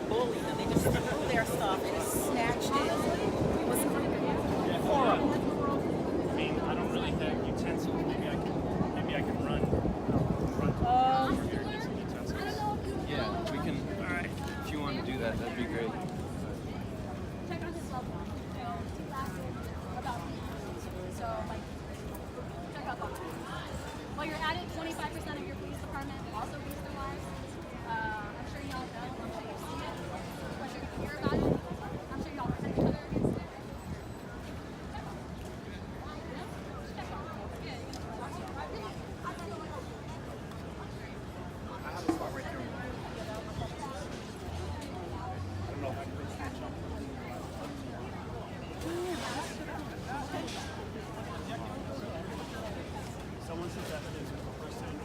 Bullied them. They just stole their stuff and just snatched it. It was horrible. I mean, I don't really have utensils. Maybe I can run here and get some utensils. Yeah, we can. All right. If you want to do that, that'd be great. Check out his level. Check out that. While you're at it, 25% of your police department also lose their lives. I'm sure y'all know. I'm sure you've seen it. I'm sure you hear about it. I'm sure y'all protect each other against it. Check on it. I have a spot right there. I don't know if I can reach that jump. Someone says that is the first time.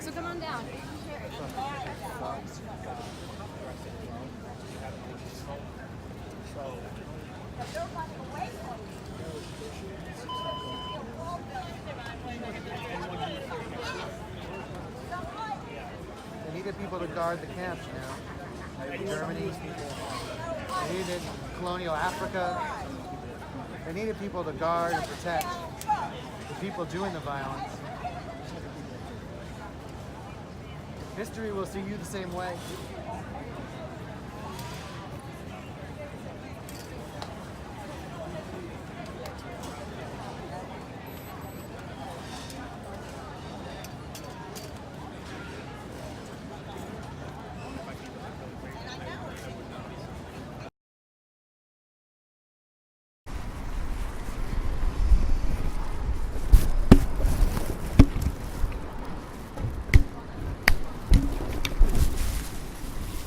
So come on down. They needed people to guard the camps, Germany. They needed colonial Africa. They needed people to guard and protect the people doing the violence. History will see you the same way.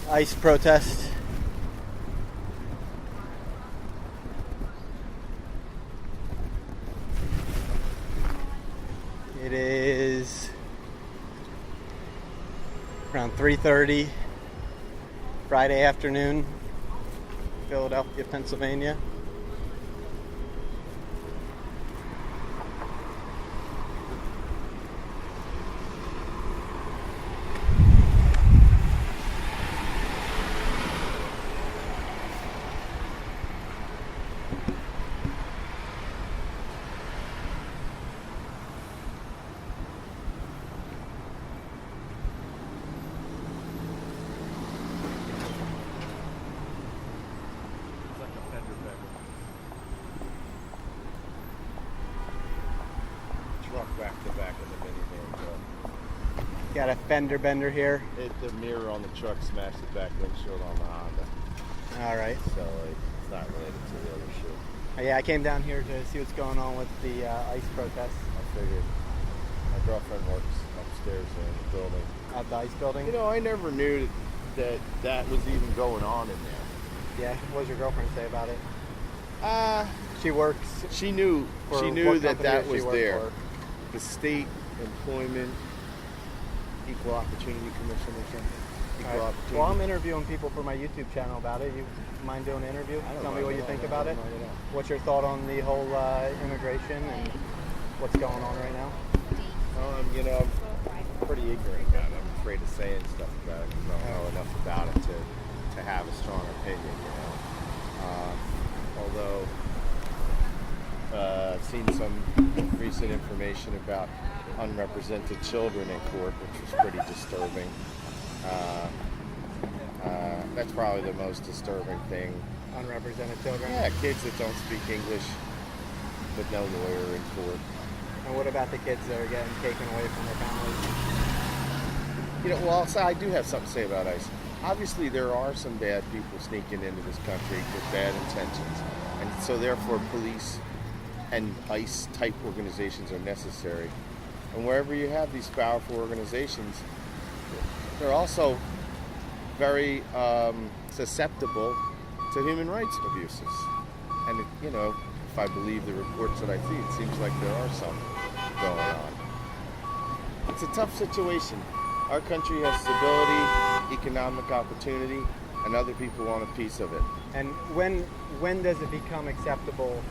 ICE protest. It is around 3:30 Friday afternoon, Philadelphia, Pennsylvania. Truck back to back of the minivan. Got a fender bender here. The mirror on the truck smashed the back windshield on the Honda. All right. So it's not related to the other shit. Yeah, I came down here to see what's going on with the ICE protest I figured my girlfriend works upstairs in the building. at the ICE building. You know, I never knew that was even going on in there. Yeah, what does your girlfriend say about it? She works. She knew For that what company that does she was work there. for? The State Employment Equal Opportunity Commission or something. Equal Opportunity. Well, I'm interviewing people for my YouTube channel about it. You mind doing an interview? Tell me what you think about it. What's your thought on the whole immigration and what's going on right now? You know, I'm pretty ignorant about it. I'm afraid of saying stuff about it because I don't know enough about it to have a strong opinion, you know. Although I've seen some recent information about unrepresented children in court, which was pretty disturbing. That's probably the most disturbing thing. Unrepresented children? Yeah, kids that don't speak English with no lawyer in court. And what about the kids that are getting taken away from their families? You know, well, so I do have something to say about ICE. Obviously, there are some bad people sneaking into this country with bad intentions. And so therefore, police and ICE-type organizations are necessary. And wherever you have these powerful organizations, they're also very susceptible to human rights abuses. And, you know, if I believe the reports that I see, it seems like there are some going on. It's a tough situation. Our country has stability, economic opportunity, and other people want a piece of it. And when does it become acceptable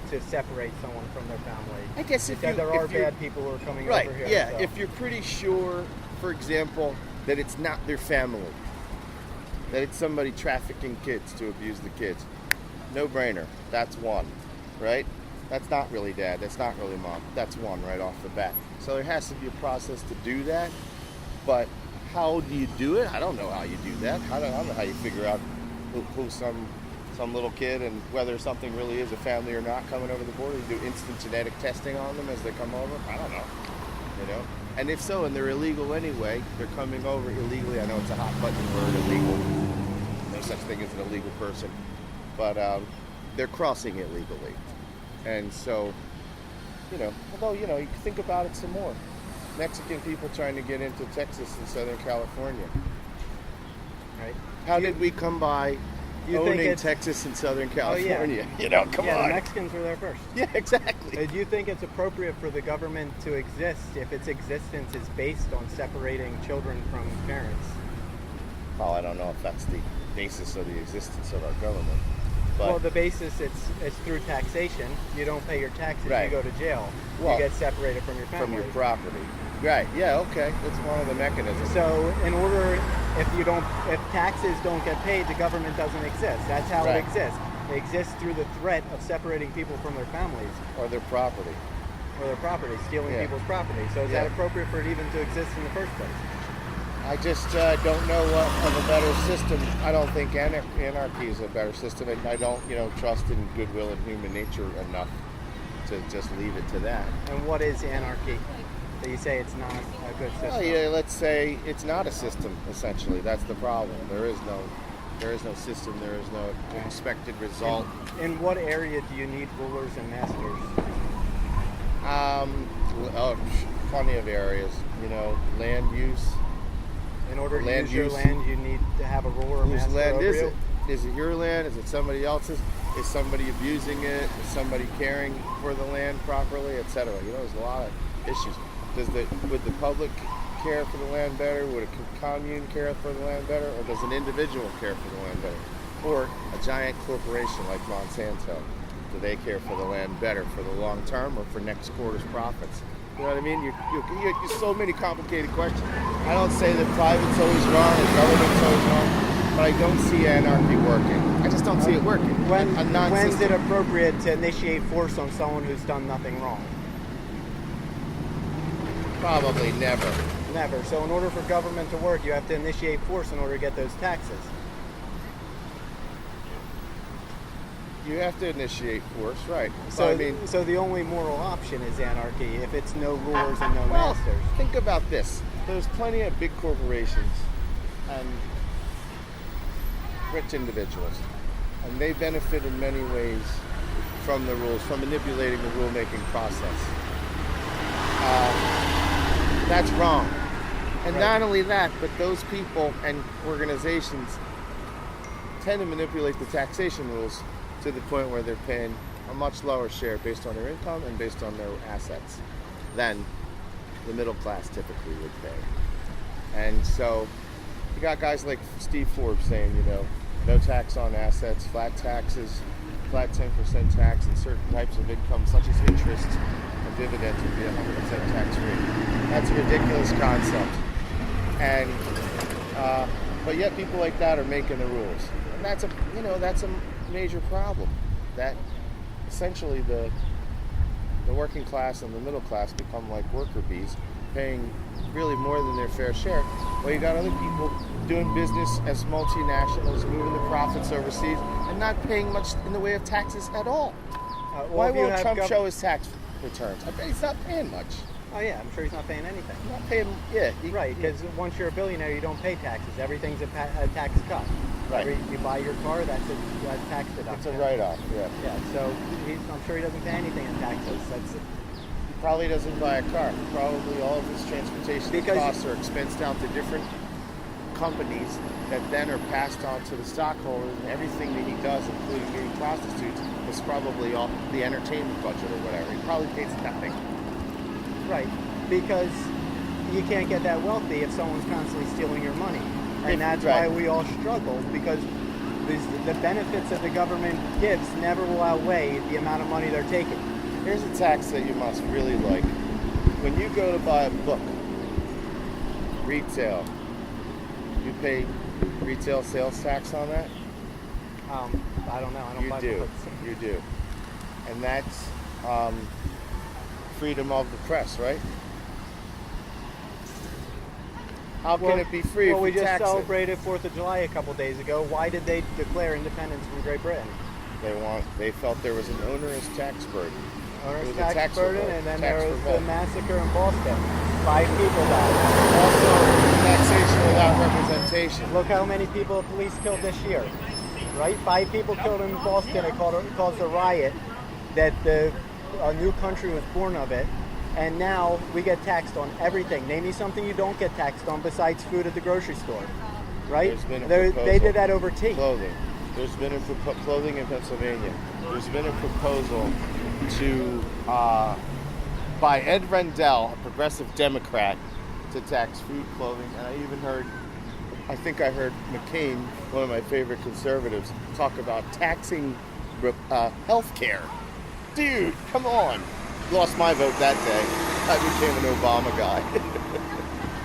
to separate someone from their family? I guess You if said you- there are if you're- bad people who are coming Right, over here. yeah. so- If you're pretty sure, for example, that it's not their family, that it's somebody trafficking kids to abuse the kids, no brainer. That's one, right? That's not really dad. That's not really mom. That's one right off the bat. So there has to be a process to do that. But how do you do it? I don't know how you do that. I don't know how you figure out who some little kid and whether something really is a family or not coming over the border. You do instant genetic testing on them as they come over. I don't know. You know. And if so, and they're illegal anyway, they're coming over illegally. I know it's a hot button word, illegal. No such thing as an illegal person, but they're crossing it legally. And so, you know, although, you know, you think about it some more. Mexican people trying to get into Texas and Southern California. Right. How did we come by you think owning it's- Texas and Southern Oh, yeah. California? You know, come Yeah, on. the Mexicans were there first. Yeah, exactly. Do you think it's appropriate for the government to exist if its existence is based on separating children from parents? Well, I don't know if that's the basis of the existence of our government. But Well, the basis it's through taxation. You don't pay your taxes, Right. you go to jail. Well, you get separated from your family. from your property. Right, yeah, okay. That's one of the mechanisms. So, if taxes don't get paid, the government doesn't exist. That's how Right. it exists. It exists through the threat of separating people from their families Or their property. or their property, stealing Yeah. people's property. So, is Yeah. that appropriate for it even to exist in the first place? I just don't know what of a better system. I don't think anarchy is a better system, and I don't, trust in goodwill and human nature enough to just leave it to that. And what is anarchy? That you say it's not a good system. Well, yeah, let's say it's not a system. Essentially, that's the problem. There is no system. There is no expected result. In what area do you need rulers and masters? Plenty of areas. Land use. In order to Land use your use. land, you need to have a ruler or Whose master land over is you. it? Is it your land? Is it somebody else's? Is somebody abusing it? Is somebody caring for the land properly, etc.? There's a lot of issues. Would the public care for the land better? Would a commune care for the land better? Or does an individual care for the land better? Or a giant corporation like Monsanto? Do they care for the land better for the long term or for next quarter's profits? You know what I mean? You're so many complicated questions. I don't say that private's always wrong or government's always wrong, but I don't see anarchy working. I just don't see it working. When's non-system. it appropriate to initiate force on someone who's done nothing wrong? Probably never. Never. So in order for government to work, you have to initiate force in order to get those taxes. You have to initiate force, right? So, But so the only moral option is anarchy if it's no rulers and no well, masters. think about this. There's plenty of big corporations and rich individuals, and they benefit in many ways from the rules, from manipulating the rulemaking process. That's wrong. And Right. not only that, but those people and organizations tend to manipulate the taxation rules to the point where they're paying a much lower share based on their income and based on their assets than the middle class typically would pay. And so you got guys like Steve Forbes saying, no tax on assets, flat taxes, flat 10% tax on certain types of income such as interest and dividends would be 100% tax free. That's a ridiculous concept. And but yet people like that are making the rules. And that's a major problem. That essentially the working class and the middle class become like worker bees, paying really more than their fair share. Well, you got other people doing business as multinationals, moving the profits overseas, and not paying much in the way of taxes at all. Why if you won't have Trump show his tax returns? I bet he's not paying much. Oh yeah, I'm sure he's not paying anything. He's not paying, yeah. Right, because once you're a billionaire, you don't pay taxes. Everything's a tax cut. Right. You buy your car, that's a tax It's deduction. a write-off, yeah. Yeah, so I'm sure he doesn't pay anything in taxes. That's He probably doesn't buy a car. Probably all of his transportation Because- costs are expensed out to different companies that then are passed on to the stockholders, and everything that he does, including getting prostitutes, is probably all the entertainment budget or whatever. He probably pays nothing. right, because you can't get that wealthy if someone's constantly stealing your money. and that's Right. why we all struggle, because the benefits that the government gives never will outweigh the amount of money they're taking. Here's a tax that you must really like. When you go to buy a book, retail, you pay retail sales tax on that? I don't know. I don't You buy do. books. You do. And that's freedom of the press, right? How can it be free Well, if we you just tax it? celebrated 4th of July a couple days ago. Why did they declare independence from Great Britain? They felt there was an onerous tax burden. Onerous It was a tax tax burden, revolt. and then Tax there was revolt. the massacre in Boston. 5 people died. Also, taxation without representation. Look how many people the police killed this year, right? 5 people killed in Boston. It caused a riot that a new country was born of it. And now we get taxed on everything. Name me something you don't get taxed on besides food at the grocery store, right? There's been a They proposal. did that over tea. Clothing. There's been clothing in Pennsylvania. There's been a proposal to by Ed Rendell, a progressive Democrat, to tax food, clothing, and I think I heard McCain, one of my favorite conservatives, talk about taxing health care. Dude, come on. Lost my vote that day. I became an Obama guy.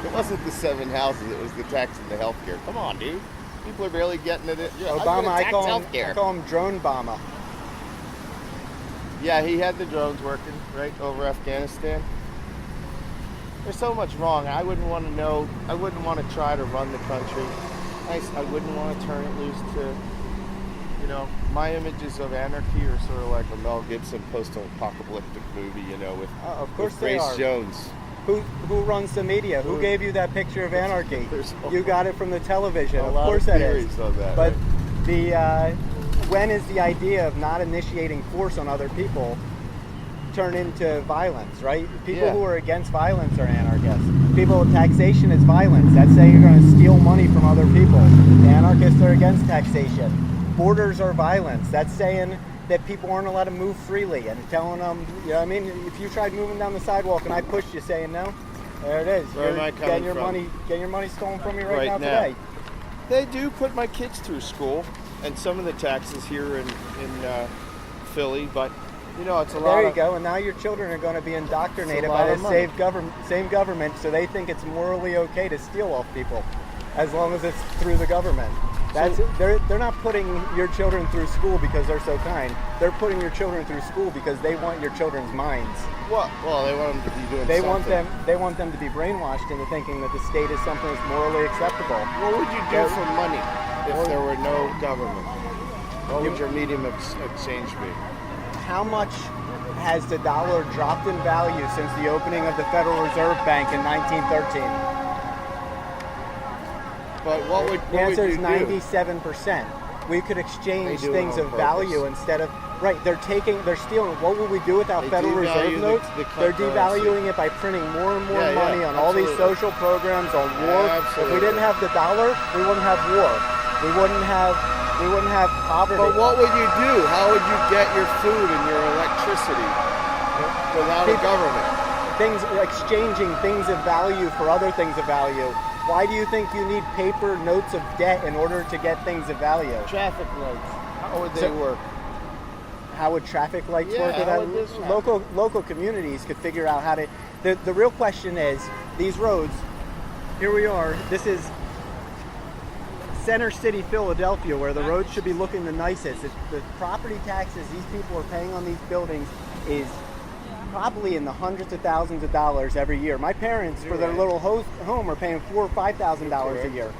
It wasn't the 7 houses, it was the tax and the health care. Come on, dude. People are barely getting it. Yeah, Obama, I call healthcare. him Drone Obama. Yeah, he had the drones working right over Afghanistan. There's so much wrong. I wouldn't want to know. I wouldn't want to try to run the country. I wouldn't want to turn it loose to, my images of anarchy are sort of like a Mel Gibson post-apocalyptic movie, with, Of course with they Grace are. Jones. Who runs the media? Who gave you that picture of anarchy? There's You got it from the television. a Of lot course of that is. theories on that. But right? when is the idea of not initiating force on other people turn into violence, right? People Yeah. who are against violence are anarchists. Taxation is violence. That's saying you're going to steal money from other people. Anarchists are against taxation. Borders are violence. That's saying that people aren't allowed to move freely and telling them, if you tried moving down the sidewalk and I pushed you saying no, there it is. Where am I coming getting your money stolen from you Right now now. today. They do put my kids through school, and some of the taxes here in Philly, but it's a lot. There you of, go, and now your children are going to be indoctrinated It's a by lot the of money. same government, so they think it's morally okay to steal off people, as long as it's through the government. They're not putting your children through school because they're so kind. They're putting your children through school because they want your children's minds. What? Well, they want them to be doing They something. want them to be brainwashed into thinking that the state is something that's morally acceptable. What would you do Yeah. for money if Well- there were no government? What would your medium of exchange be? How much has the dollar dropped in value since the opening of the Federal Reserve Bank in 1913? But what would The answer is you do? 97%. We could exchange They do it things on of purpose. value instead of they're stealing. What would we do without They Federal Reserve devalue notes? the They're currency. devaluing it by printing more and more Yeah, yeah, money on all these absolutely. social programs, on war. Yeah, If absolutely. we didn't have the dollar, we wouldn't have war. We wouldn't have poverty. But what would you do? How would you get your food and your electricity without a government? Exchanging things of value for other things of value. Why do you think you need paper notes of debt in order to get things of value? Traffic lights. How would they So- work? How would traffic lights Yeah, work? how would this happen? Local communities could figure out how to. The real question is these roads. Here we are. This is Center City, Philadelphia, where the roads should be looking the nicest. The property taxes these people are paying on these buildings is probably in the hundreds of thousands of dollars every year. My parents, for their right. little home, are paying $4,000 or $5,000 a year.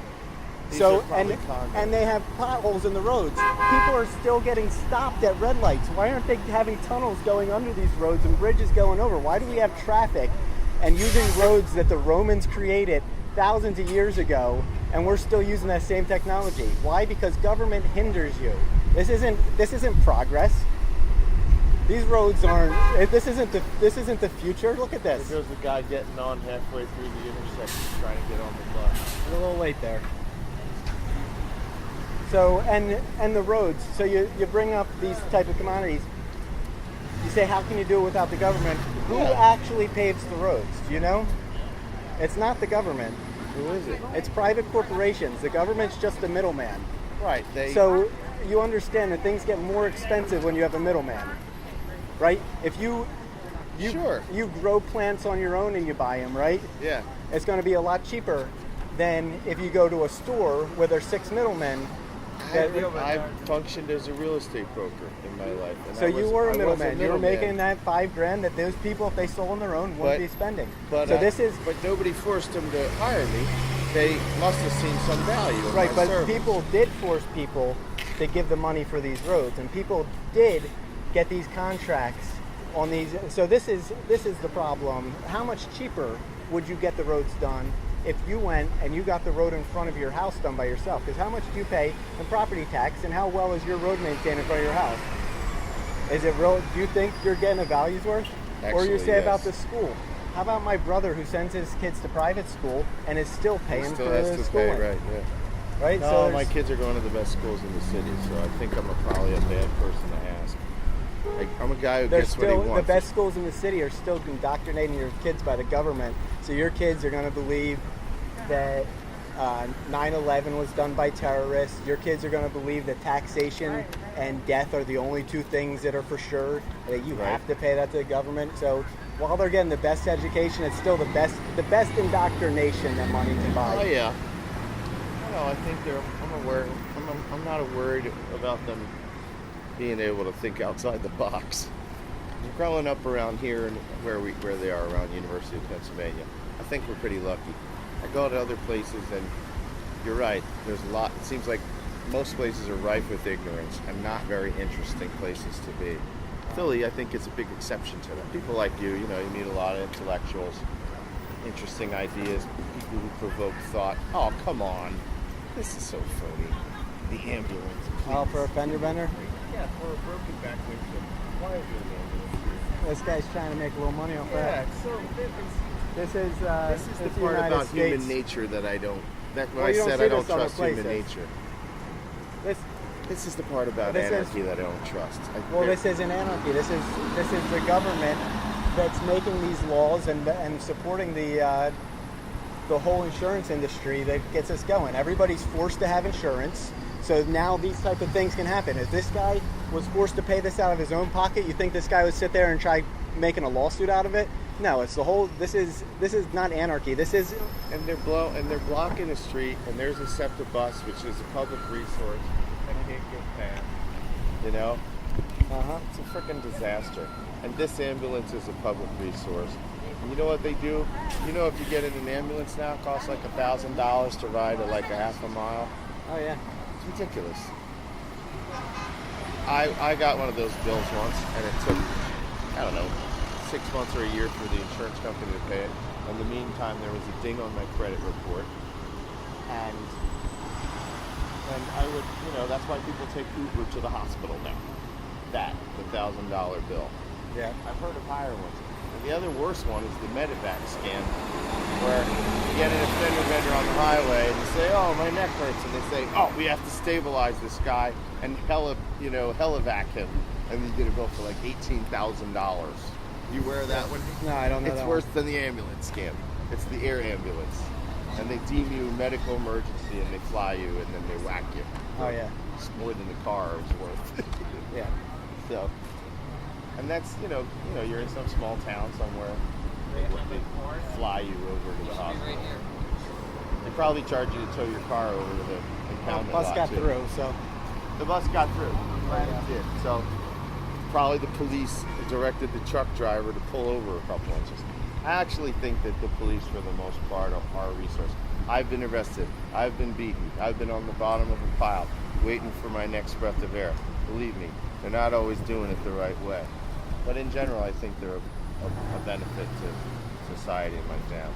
These So are probably condos. and they have potholes in the roads. People are still getting stopped at red lights. Why aren't they having tunnels going under these roads and bridges going over? Why do we have traffic and using roads that the Romans created thousands of years ago, and we're still using that same technology? Why? Because government hinders you. This isn't progress. These roads aren't. This isn't the future. Look at this. There's a guy getting on halfway through the intersection trying to get on the bus. A little late there. So and the roads. So you bring up these type of commodities. You say, how can you do it without the government? Who Yeah. actually paves the roads? Do you know? It's not the government. Who is it? It's private corporations. The government's just a middleman. Right. So you understand that things get more expensive when you have a middleman, right? If you Sure. you grow plants on your own and you buy them, right? Yeah. It's going to be a lot cheaper than if you go to a store where there's 6 middlemen. I functioned as a real estate broker in my life. And So you were a middleman. You were making that. that $5,000 that those people, if they sold on their own, wouldn't be spending. But so this is But nobody forced them to hire me. They must have seen some value in right. my But service. people did force people to give the money for these roads, and people did get these contracts on these. So this is the problem. How much cheaper would you get the roads done if you went and you got the road in front of your house done by yourself? Because how much do you pay in property tax, and how well is your road maintained in front of your house? Is it real? Do you think you're getting a value's worth? Or you Actually, say about the yes. school? How about my brother who sends his kids to private school and is still paying Still for has the to schooling? pay, right? Yeah. Right? No, So my there's- kids are going to the best schools in the city, so I think I'm probably a bad person to ask. I'm a guy who there's gets what he still wants. the best schools in the city are still indoctrinating your kids by the government. So your kids are going to believe that 9/11 was done by terrorists. Your kids are going to believe that taxation and death are the only 2 things that are for sure. That you Right. have to pay that to the government. So while they're getting the best education, it's still the best indoctrination that money can buy. Oh yeah. No, I think I'm aware. I'm not worried about them being able to think outside the box. Growing up around here and where they are around University of Pennsylvania, I think we're pretty lucky. I go to other places and you're right. There's a lot. It seems like most places are rife with ignorance and not very interesting places to be. Philly, I think, is a big exception to that. People like you meet a lot of intellectuals, interesting ideas, people who provoke thought. Oh, come on. This is so phony. The ambulance. Oh, please. for a fender bender? Yeah, for a broken back windshield. Why is there an ambulance here? This guy's trying to make a little money off Yeah, that. it's so This is this is the part United about States. human nature that I don't. That's Well, why I you don't said see I don't this other trust human places. nature. This, This is the part about This is- anarchy that I don't trust. well, this isn't anarchy. This is the government that's making these laws and supporting the whole insurance industry that gets us going. Everybody's forced to have insurance, so now these type of things can happen. If this guy was forced to pay this out of his own pocket, you think this guy would sit there and try making a lawsuit out of it? No, it's the whole. This is not anarchy. This is and they're blocking the street, and there's a SEPTA bus, which is a public resource, and can't get past. You know, it's a freaking disaster. And this ambulance is a public resource. And you know what they do? You know, if you get in an ambulance now, it costs like $1,000 to ride like a half a mile. oh yeah. It's ridiculous. I got one of those bills once, and it took, I don't know, 6 months or a year for the insurance company to pay it. In the meantime, there was a ding on my credit report, and I would, that's why people take Uber to the hospital now. The $1,000 bill. Yeah. I've heard of higher ones. And the other worse one is the medevac scam, where you get in a fender bender on the highway and you say, "Oh, my neck hurts," and they say, "Oh, we have to stabilize this guy and helivac him," and you get a bill for like $18,000. You aware of that one? No, I don't know It's that worse than the ambulance scam. It's the air ambulance, and they deem you medical emergency and they fly you and then they whack you. Oh yeah. It's more than the car is worth. Yeah. So, and that's you're in some small town somewhere. They fly you over to the hospital. They probably charge you to tow your car over to the impoundment Bus lot, got too. through, so The bus got through. Right. That's it. So probably the police directed the truck driver to pull over a couple inches. I actually think that the police, for the most part, are a resource. I've been arrested. I've been beaten. I've been on the bottom of a pile, waiting for my next breath of air. Believe me, they're not always doing it the right way. But in general, I think they're a benefit to society and my family.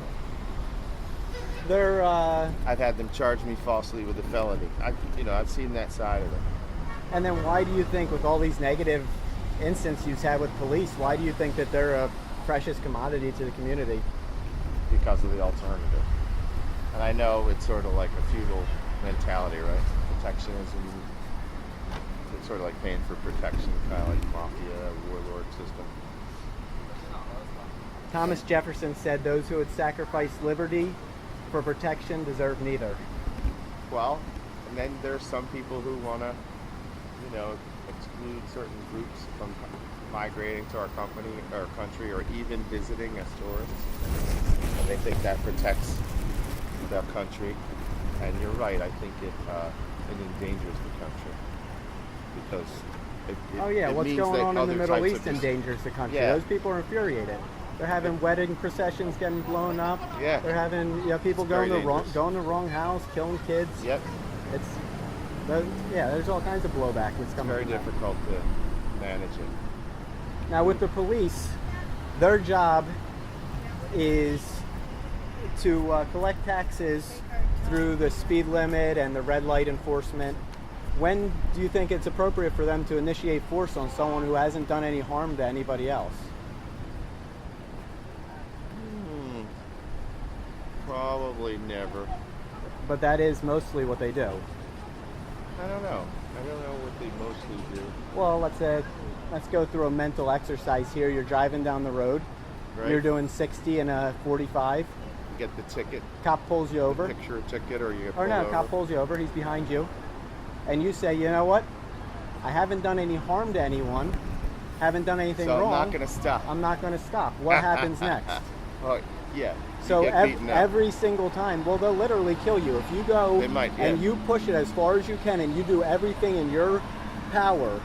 they're I've had them charge me falsely with a felony. I've seen that side of it. and then why do you think, with all these negative instances you've had with police, why do you think that they're a precious commodity to the community? Because of the alternative. And I know it's sort of like a feudal mentality, right? Protectionism. It's sort of like paying for protection, kind of like mafia, warlord system. Thomas Jefferson said those who would sacrifice liberty for protection deserve neither. Well, and then there's some people who want to, you know, exclude certain groups from migrating to our company or country, or even visiting as tourists, and they think that protects their country. And you're right. I think it endangers the country because it what's means going that on in the other Middle types East of endangers the country. Yeah. Those people are infuriated. They're having wedding processions getting blown up. Yeah. They're having people It's going very to wrong, dangerous. going to the wrong house, killing kids. Yep. There's all kinds of blowback that's coming. Very from that. difficult to manage it. Now with the police, their job is to collect taxes through the speed limit and the red light enforcement. When do you think it's appropriate for them to initiate force on someone who hasn't done any harm to anybody else? Probably never. But that is mostly what they do. I don't know. I don't know what they mostly do. Well, let's go through a mental exercise here. You're driving down the road. Right. You're doing 60 and a 45. You get the ticket, Cop pulls you over. picture a ticket, or you get Or pulled no, over. cop pulls you over. He's behind you. And you say, you know what? I haven't done any harm to anyone. Haven't done anything So wrong. I'm not going to stop. I'm not going to stop. What happens next? Oh, yeah. So you get beaten up. every single time, well, they'll literally kill you. If you go They might, yeah. and you push it as far as you can and you do everything in your power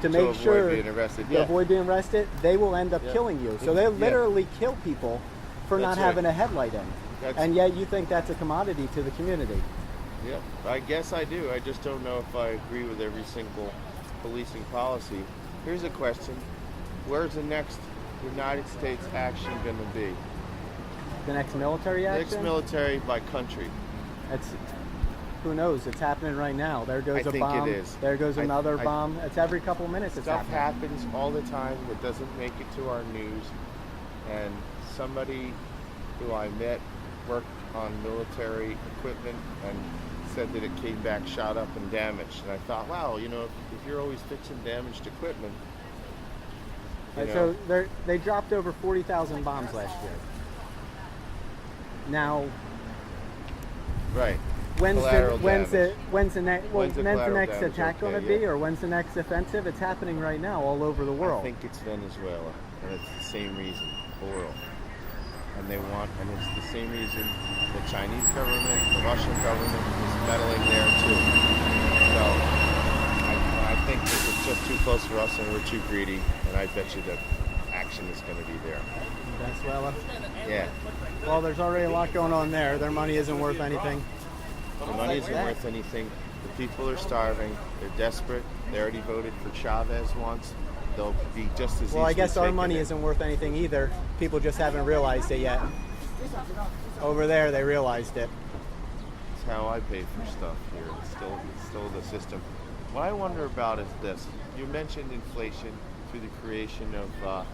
to make avoid sure being arrested, to yeah. avoid being arrested, they will end up Yeah. killing you. So they Yeah. literally kill people for not That's right. having a headlight in. And yet you think that's a commodity to the community. Yeah, I guess I do. I just don't know if I agree with every single policing policy. Here's a question. Where's the next United States action going to be? The next military action? Next military by country. Who knows? It's happening right now. There goes I a think bomb. it is. There goes another I- bomb. It's every couple minutes it's Stuff happening. happens all the time that doesn't make it to our news. And somebody who I met worked on military equipment and said that it came back shot up and damaged. And I thought, wow, you know, if you're always fixing damaged equipment, you Right, know, so they dropped over 40,000 bombs last year. Now, right. when's Collateral damage. the next When's the collateral next damage? attack going to Okay, be, yeah. or when's the next offensive? It's happening right now all over the world. I think it's Venezuela, and it's the same reason, oil. And it's the same reason the Chinese government, the Russian government is meddling there too. So I think that it's just too close for us and we're too greedy, and I bet you that action is going to be there. Venezuela. Yeah. Well, there's already a lot going on there. Their money isn't worth anything. The money isn't worth anything. The people are starving. They're desperate. They already voted for Chavez once. They'll be just as Well, I easily guess our taken money in. isn't worth anything either. People just haven't realized it yet. Over there, they realized it. It's how I pay for stuff here. It's still the system. What I wonder about is this. You mentioned inflation through the creation of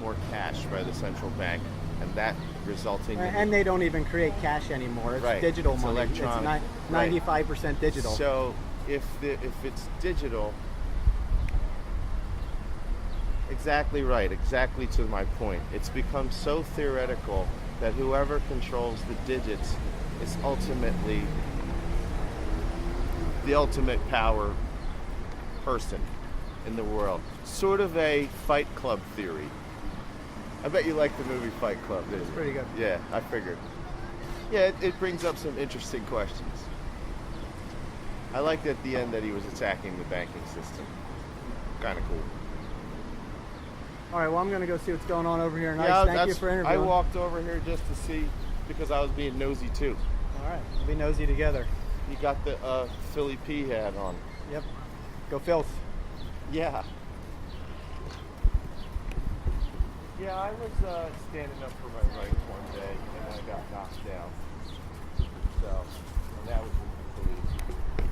more cash by the central bank, and that resulting in... And they don't even create cash anymore. It's Right. digital It's money. electronic. It's 95% digital. So if it's digital... Exactly right. Exactly to my point. It's become so theoretical that whoever controls the digits is ultimately the ultimate power person in the world. Sort of a Fight Club theory. I bet you like the movie Fight Club, didn't you? It's pretty good. Yeah, I figured. Yeah, it brings up some interesting questions. I liked at the end that he was attacking the banking system. Kind of cool. All right, well, I'm going to go see what's going on over here. Nice. Yeah, Thank you for I interviewing. walked over here just to see because I was being nosy too. All right, we'll be nosy together. You got the Philly P hat on. Yep. Go Phils. Yeah. Yeah, I was standing up for my rights one day and I got knocked down. So, and that was with the police.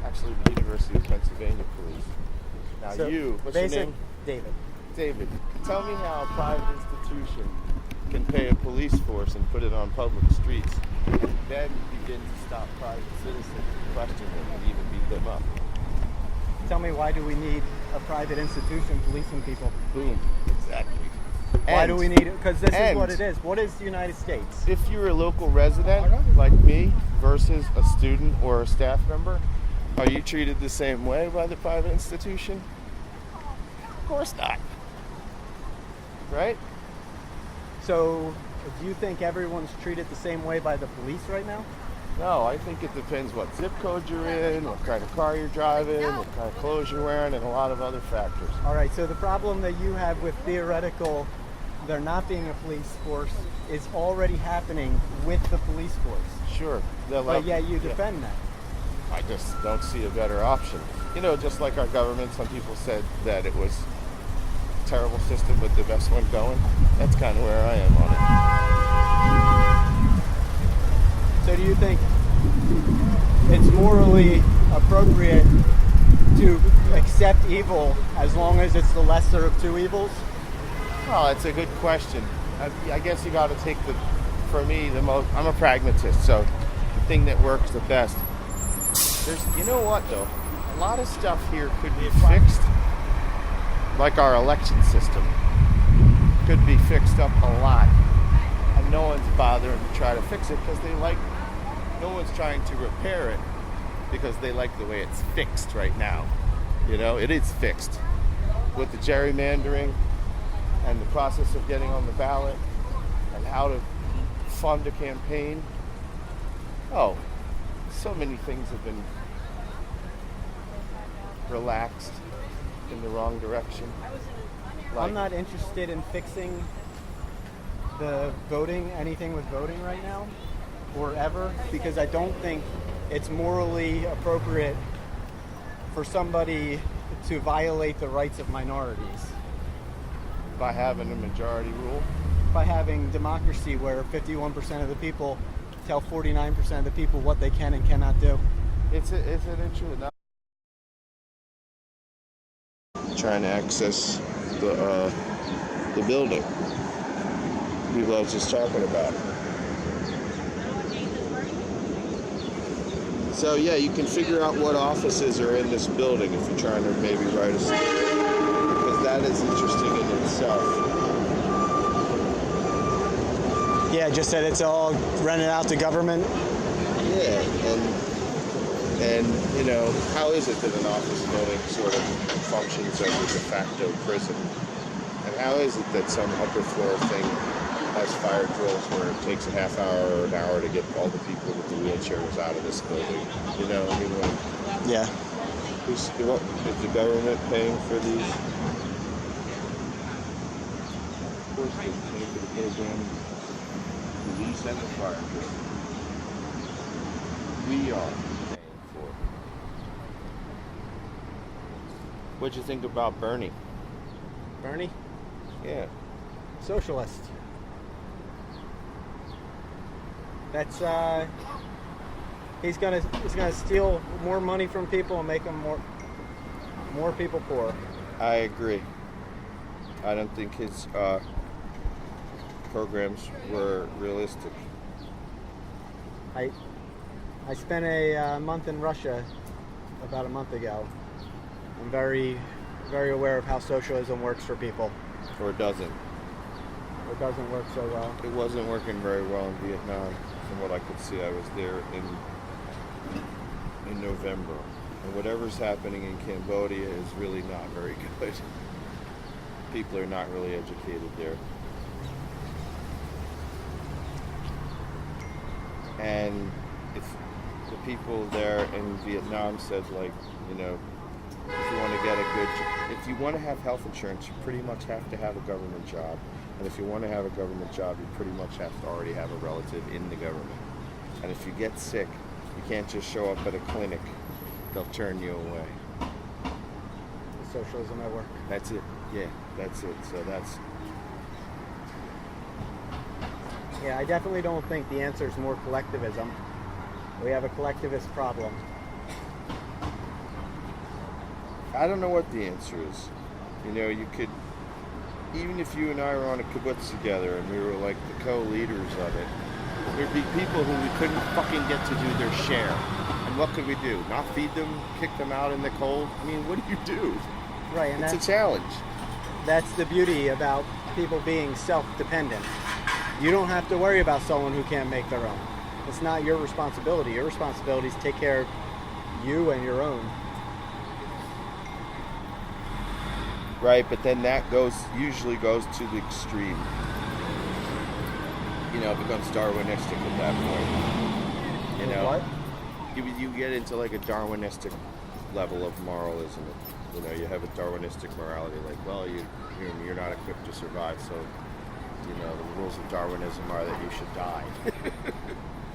Actually, the University of Pennsylvania police. Now So, what's your name? David. David, tell me how a private institution can pay a police force and put it on public streets and then begin to stop private citizens and question them and even beat them up. Tell me, why do we need a private institution policing people? Boom. Exactly. Why do we need it? Because this is and- what it is. What is the United States? If you're a local resident like me versus a student or a staff member, are you treated the same way by the private institution? Of course not. Right? So, do you think everyone's treated the same way by the police right now? No, I think it depends what zip code you're in, what kind of car you're driving, what kind of clothes you're wearing, and a lot of other factors. All right, so the problem that you have with theoretical there not being a police force is already happening with the police force. Sure. But yet you defend that. I just don't see a better option. You know, just like our government, some people said that it was a terrible system, but the best one going. That's kind of where I am on it. So do you think it's morally appropriate to accept evil as long as it's the lesser of two evils? Well, it's a good question. I guess you got to take for me, I'm a pragmatist, so the thing that works the best. You know what though? A lot of stuff here could be fixed, like our election system could be fixed up a lot, and no one's bothering to try to fix it because no one's trying to repair it because they like the way it's fixed right now. You know, it is fixed with the gerrymandering and the process of getting on the ballot and how to fund a campaign. Oh, so many things have been relaxed in the wrong direction. I'm not interested in fixing anything with voting right now, or ever, because I don't think it's morally appropriate for somebody to violate the rights of minorities. By having a majority rule? By having democracy where 51% of the people tell 49% of the people what they can and cannot do. It's an interesting. Trying to access the building. People I was just talking about. So yeah, you can figure out what offices are in this building if you're trying to maybe write a story, because that is interesting in itself. Yeah, just that it's all rented out to government. Yeah, and you know, how is it that an office building sort of functions as a de facto prison? And how is it that some upper floor thing has fire drills where it takes a half hour or an hour to get all the people with the wheelchairs out of this building? You know, I mean, Yeah. is the government paying for these? Of course, they're paying for the program. Police and the fire drill. We are paying for it. What'd you think about Bernie? Bernie? Yeah. Socialist. That's he's gonna steal more money from people and make them more people poor. I agree. I don't think his programs were realistic. I spent a month in Russia about a month ago. I'm very, very aware of how socialism works for people. Or it doesn't. It doesn't work so well. It wasn't working very well in Vietnam, from what I could see. I was there in November. And whatever's happening in Cambodia is really not very good. People are not really educated there. And if the people there in Vietnam said, like, you know, if you want to get if you want to have health insurance, you pretty much have to have a government job. And if you want to have a government job, you pretty much have to already have a relative in the government. And if you get sick, you can't just show up at a clinic. They'll turn you away. The socialism at work. That's it. Yeah, that's it. So that's... Yeah, I definitely don't think the answer is more collectivism. We have a collectivist problem. I don't know what the answer is. You know, you could, even if you and I were on a kibbutz together and we were like the co-leaders of it, there'd be people who we couldn't fucking get to do their share. And what could we do? Not feed them? Kick them out in the cold? I mean, what do you do? Right, and it's a challenge. That's the beauty about people being self-dependent. You don't have to worry about someone who can't make their own. It's not your responsibility. Your responsibility is to take care of you and your own. Right, but then that usually goes to the extreme. It becomes Darwinistic at that point. What? You get into like a Darwinistic level of moralism. You have a Darwinistic morality, like, well, you're not equipped to survive, so the rules of Darwinism are that you should die.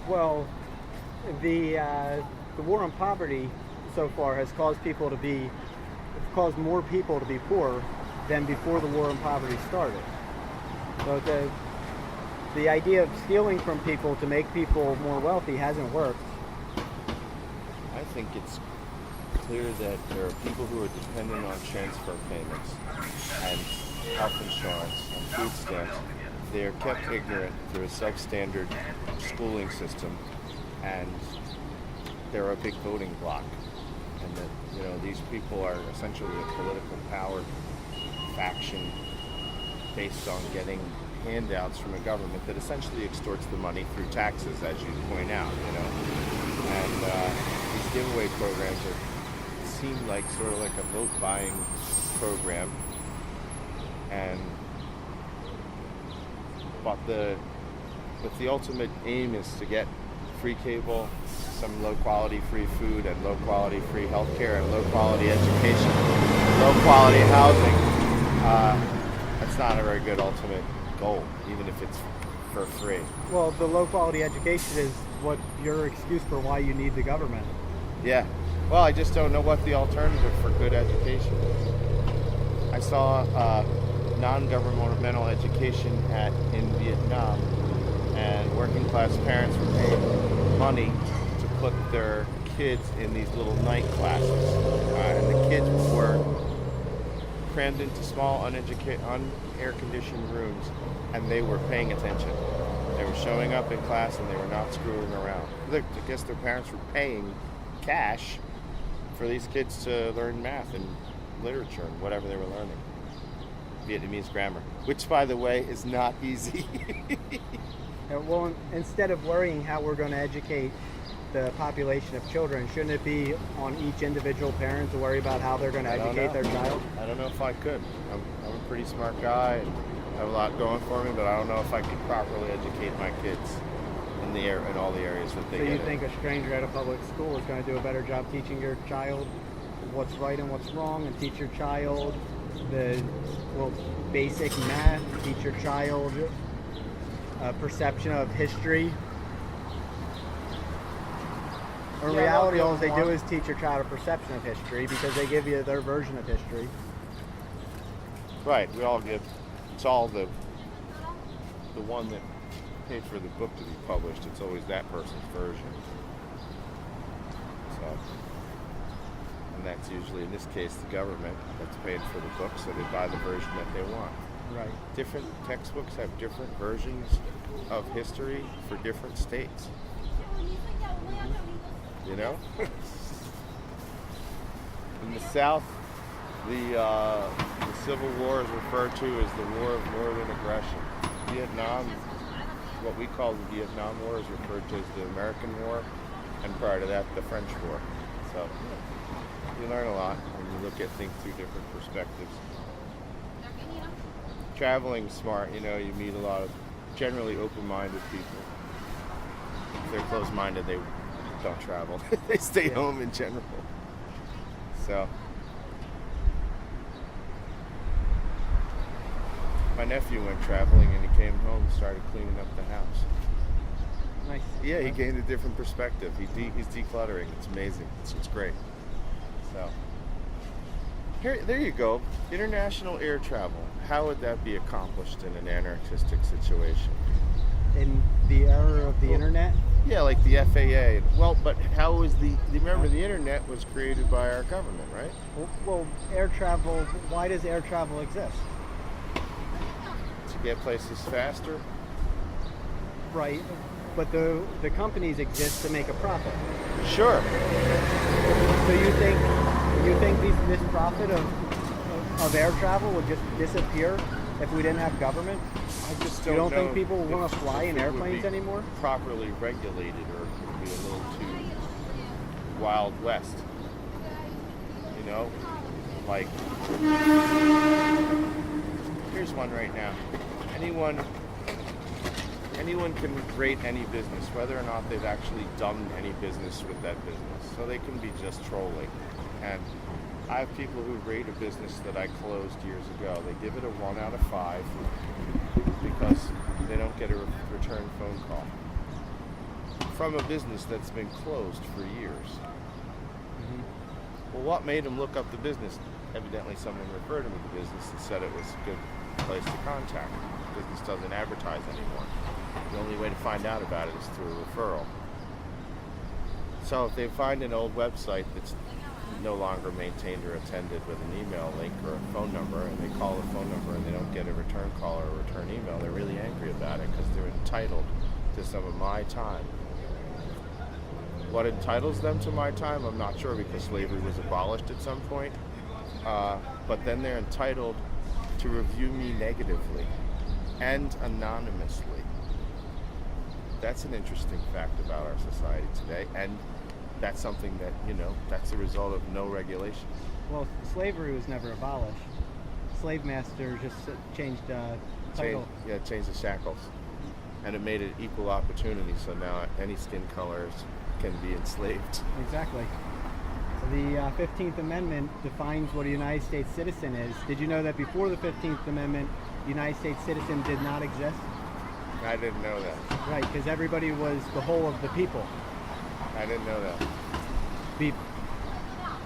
Well, the war on poverty so far has caused more people to be poor than before the war on poverty started. So the idea of stealing from people to make people more wealthy hasn't worked. I think it's clear that there are people who are dependent on transfer payments and health insurance and food stamps. They are kept ignorant through a substandard schooling system, and they're a big voting bloc. And that these people are essentially a political power faction based on getting handouts from a government that essentially extorts the money through taxes, as you point out. And these giveaway programs seem like sort of like a vote buying program, but the ultimate aim is to get free cable, some low quality free food, and low quality free healthcare, and low quality education, low quality housing. That's not a very good ultimate goal, even if it's for free. Well, the low quality education is what your excuse for why you need the government. Yeah. Well, I just don't know what the alternative for good education is. I saw non-governmental education in Vietnam, and working class parents were paying money to put their kids in these little night classes, and the kids were crammed into small, unair-conditioned rooms, and they were paying attention. They were showing up in class, and they were not screwing around. I guess their parents were paying cash for these kids to learn math and literature and whatever they were learning. Vietnamese grammar, which, by the way, is not easy. Well, instead of worrying how we're going to educate the population of children, shouldn't it be on each individual parent to worry about how they're going to educate their child? I don't know if I could. I'm a pretty smart guy and have a lot going for me, but I don't know if I could properly educate my kids in all the areas that they So get you in. think a stranger at a public school is going to do a better job teaching your child what's right and what's wrong, and teach your child the basic math, teach your child a perception of history? In reality, all they do is teach your child a perception of history because they give you their version of history. Right, it's all the one that paid for the book to be published. It's always that person's version. So, and that's usually, in this case, the government that's paid for the book, so they buy the version that they want. Right. Different textbooks have different versions of history for different states. In the South, the Civil War is referred to as the War of Northern Aggression. Vietnam, what we call the Vietnam War, is referred to as the American War, and prior to that, the French War. So you learn a lot when you look at things through different perspectives. Traveling's smart, you meet a lot of generally open-minded people. If they're closed-minded, they don't travel. They stay home in general. So my nephew went traveling and he came home and started cleaning up the house. Nice. Yeah, he gained a different perspective. He's decluttering. It's amazing. It's great. So there you go. International air travel. How would that be accomplished in an anarchistic situation? In the era of the internet? Yeah, like the FAA. Well, but how was remember the internet was created by our government, right? Well, air travel, why does air travel exist? To get places faster. Right, but the companies exist to make a profit. Sure. So you think this profit of air travel would just disappear if we didn't have government? I just You don't don't think know people will want to if- fly if in it would airplanes be anymore? properly regulated, or it could be a little too Wild West. You know? Like, here's one right now. Anyone can rate any business, whether or not they've actually done any business with that business. So they can be just trolling. And I have people who rate a business that I closed years ago. They give it a 1 out of 5 because they don't get a return phone call from a business that's been closed for years. Well, what made them look up the business? Evidently someone referred them to the business and said it was a good place to contact. The business doesn't advertise anymore. The only way to find out about it is through a referral. So if they find an old website that's no longer maintained or attended with an email link or a phone number, and they call the phone number and they don't get a return call or a return email, they're really angry about it because they're entitled to some of my time. What entitles them to my time, I'm not sure, because slavery was abolished at some point. But then they're entitled to review me negatively and anonymously. That's an interesting fact about our society today, and that's something that, that's a result of no regulations. Well, slavery was never abolished. Slave masters just changed title. Changed the shackles. And it made it equal opportunity, so now any skin colors can be enslaved. Exactly. The 15th Amendment defines what a United States citizen is. Did you know that before the 15th Amendment, the United States citizen did not exist? I didn't know that. Right, because everybody was the whole of the people. I didn't know that.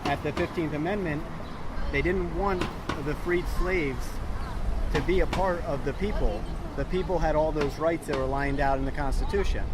At the 15th Amendment, they didn't want the freed slaves to be a part of the people. The people had all those rights that were lined out in the Constitution.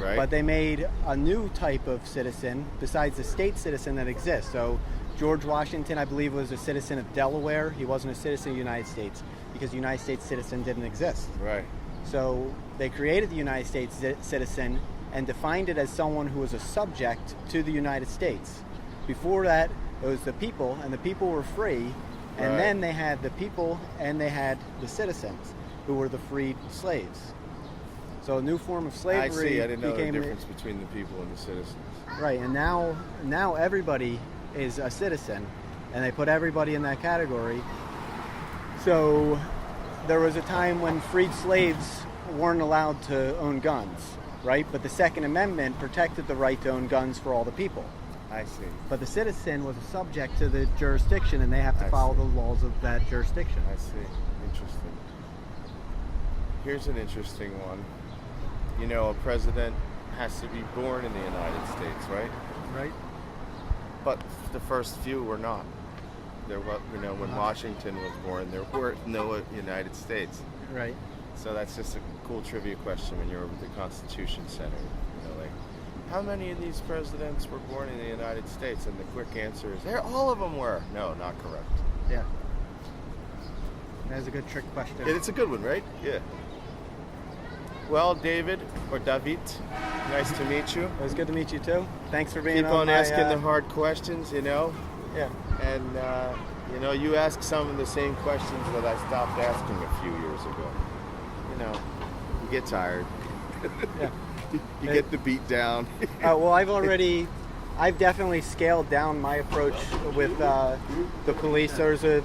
Right. But they made a new type of citizen besides the state citizen that exists. So George Washington, I believe, was a citizen of Delaware. He wasn't a citizen of the United States because the United States citizen didn't exist. Right. So they created the United States citizen and defined it as someone who was a subject to the United States. Before that, it was the people, and the people were free. And then they had the people and they had the citizens, who were the freed slaves. So a new form of slavery. I see. I didn't know the became difference between the people and the citizens. Right, and now everybody is a citizen, and they put everybody in that category. So there was a time when freed slaves weren't allowed to own guns, right? But the Second Amendment protected the right to own guns for all the people. I see. But the citizen was a subject to the jurisdiction, and they have to follow the laws of that jurisdiction. I see. Interesting. Here's an interesting one. A president has to be born in the United States, right? Right. But the first few were not. There was, when Washington was born, there were no United States. Right. So that's just a cool trivia question when you're over at the Constitution Center. How many of these presidents were born in the United States? And the quick answer is, all of them were. No, not correct. Yeah. That's a good trick question. It's a good one, right? Yeah. Well, David, or David, nice to meet you. It was good to meet you too. Thanks for being Keep on my, asking the hard questions, Yeah. And, you ask some of the same questions that I stopped asking a few years ago. You get tired. Yeah. You get the beat down. Well, I've definitely scaled down my approach with the police. There's a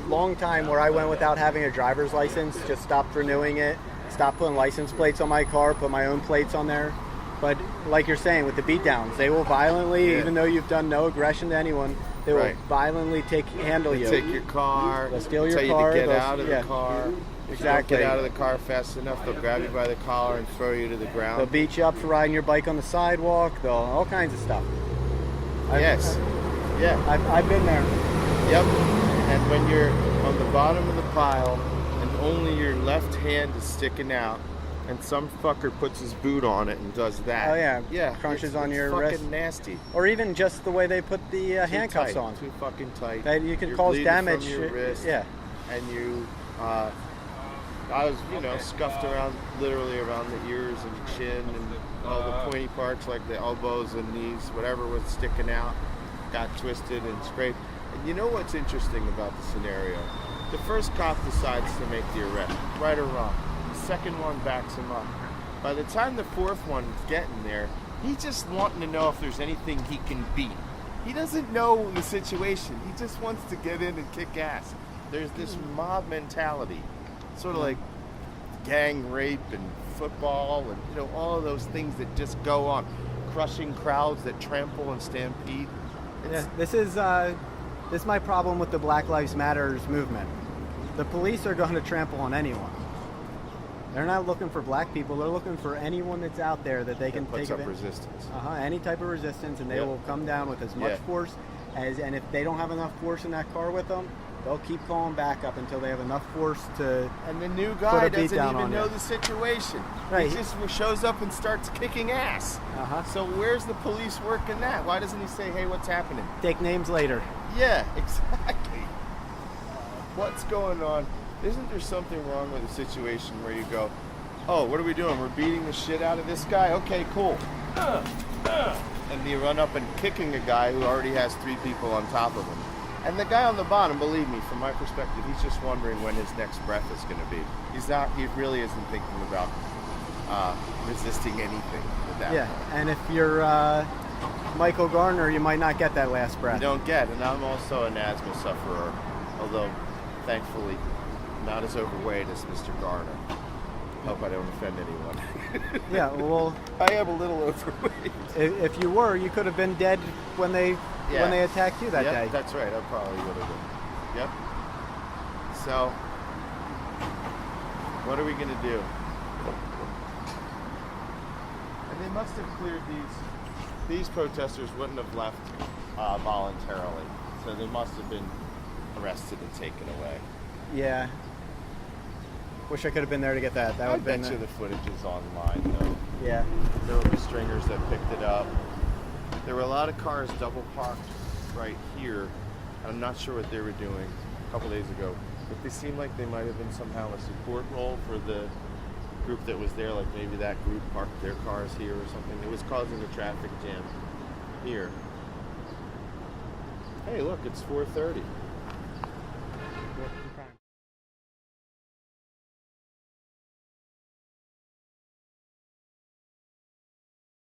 long time where I went without having a driver's license, just stopped renewing it, stopped putting license plates on my car, put my own plates on there. But like you're saying, with the beatdowns, they will violently, even though you've done no aggression to anyone, they will violently handle you. Take your car. They'll steal your tell car. you to get out of the car. Exactly. If you don't get out of the car fast enough, they'll grab you by the collar and throw you to the ground. They'll beat you up for riding your bike on the sidewalk. All kinds of stuff. Yes. I've been there. Yep. And when you're on the bottom of the pile and only your left hand is sticking out, and some fucker puts his boot on it and does that. Oh yeah. Yeah. Crunches on your fucking wrist. Nasty. Or even just the way they put the handcuffs tight, on. Too fucking tight. That you can You're cause bleeding damage. from your wrist. Yeah. And you, I was, scuffed literally around the ears and chin and all the pointy parts like the elbows and knees, whatever was sticking out, got twisted and scraped. And you know what's interesting about the scenario? The first cop decides to make the arrest, right or wrong. The second one backs him up. By the time the fourth one's getting there, he's just wanting to know if there's anything he can beat. He doesn't know the situation. He just wants to get in and kick ass. There's this mob mentality, sort of like gang rape and football and all of those things that just go on, crushing crowds that trample and stampede. Yeah, this is my problem with the Black Lives Matters movement. The police are going to trample on anyone. They're not looking for black people. They're looking for anyone that's out there that they can puts take up resistance. Any type of resistance, and they will come down with as much force as. And if they don't have enough force in that car with them, they'll keep calling back up until they have enough force to. And the new guy doesn't even know you. the situation. Right. He just shows up and starts kicking ass. So where's the police work in that? Why doesn't he say, "Hey, what's happening?" Take names later. Yeah, exactly. What's going on? Isn't there something wrong with a situation where you go, "Oh, what are we doing? We're beating the shit out of this guy? Okay, cool." And you run up and kicking a guy who already has 3 people on top of him. And the guy on the bottom, believe me, from my perspective, he's just wondering when his next breath is going to be. He really isn't thinking about resisting anything at that point. And if you're Michael Garner, you might not get that last breath. You don't get, and I'm also an asthma sufferer, although thankfully not as overweight as Mr. Garner. Hope I don't offend anyone. Yeah, well, I am a little overweight. If you were, you could have been dead when they attacked you that day. That's right. I probably would have been. Yep. So, what are we going to do? And they must have cleared these protesters wouldn't have left voluntarily. So they must have been arrested and taken away. Yeah. Wish I could have been there to get that. That would have been. I bet you the footage is online, though. Yeah. There will be stringers that picked it up. There were a lot of cars double parked right here. I'm not sure what they were doing a couple days ago, but they seemed like they might have been somehow a support role for the group that was there. Like maybe that group parked their cars here or something. It was causing a traffic jam here. Hey, look, it's 4:30.